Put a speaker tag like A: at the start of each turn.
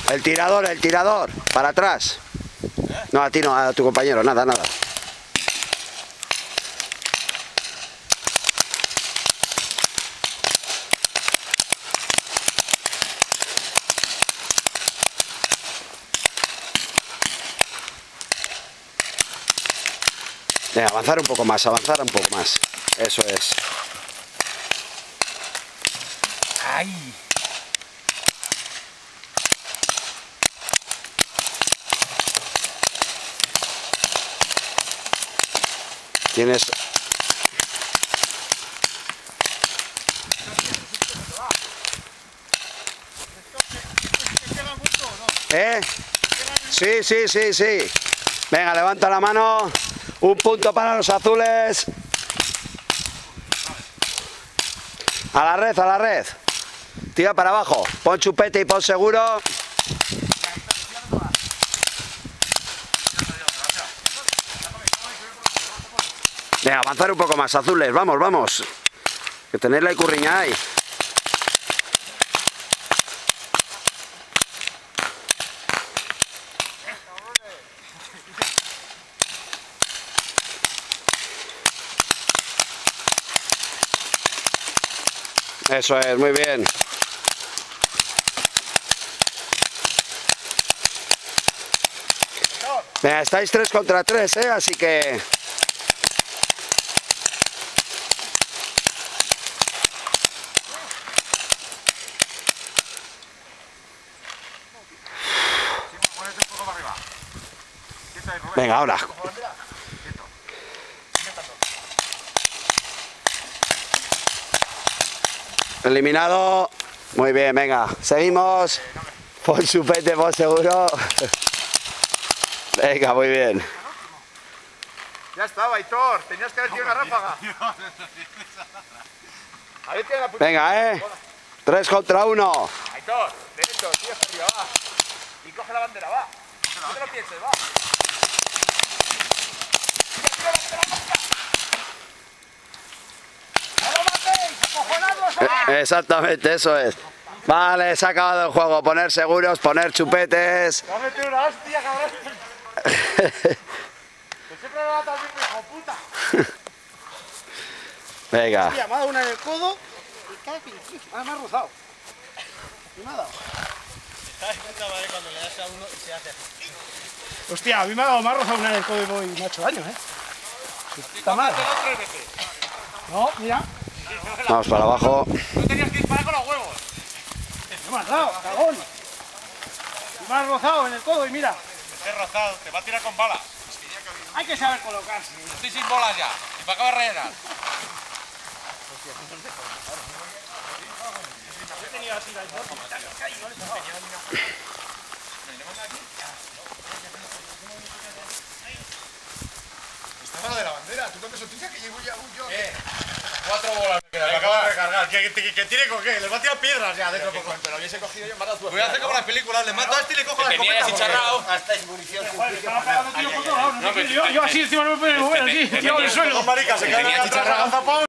A: El tirador, para atrás. No, a ti no, a tu compañero, nada, nada. Venga, avanzar un poco más, avanzar un poco más. Eso es.
B: ¡Ay!
A: Tienes... ¿Eh? Sí, sí, sí, sí. Venga, levanta la mano. Un punto para los azules. A la red, a la red. Tira para abajo. Pon chupete y pon seguro. Venga, avanzar un poco más, azules. Vamos, vamos. Que tenéis la icurriña ahí. Eso es, muy bien. Venga, estáis 3 contra 3, así que... Venga, ahora. Eliminado. Muy bien, venga. Seguimos. Pon chupete, pon seguro. Venga, muy bien.
B: Ya estaba, Aitor. Tenías que haber tirado una ráfaga.
A: Venga, 3 contra 1.
B: Aitor, derecho, sigue hasta arriba, va. Y coge la bandera, va. No te lo pienses, va.
A: Exactamente, eso es. Vale, se ha acabado el juego. Poner seguros, poner chupetes.
B: Te vas a meter una hostia, cabrón. Que siempre me va a dar bien, hijo puta.
A: Venga.
C: Hostia, me ha dado una en el codo y cae pinchín. Ahora me ha rozado. Y me ha dado.
D: ¿Sabes puta madre cuando le das a uno y se hace así?
C: Hostia, a mí me ha rozado una en el codo y me ha hecho daño, Está mal. No, mira.
A: Vamos para abajo.
B: No tenías que disparar con los huevos.
C: No me has dado, cagón. Y me ha rozado en el codo y mira.
B: Te he rozado, te va a tirar con balas.
C: Hay que saber colocarse.
B: Estoy sin bolas ya. Y para acabar rellenar.
C: He tenido así la
E: Está lo de la bandera, tú cuántas noticias que llevo ya yo.
B: 4 bolas me quedan. Me acabo de recargar. ¿Que tire con qué? Les va a tirar piedras ya dentro de poco.
E: Pero hubiese cogido yo, me ha dado
B: Voy a hacer como las películas. Le mato a este y le cojo la escopeta.
E: hasta es munición.
C: Yo así encima no me puedo mover aquí, tirado en el suelo.
E: Marica, se cae la chicharra.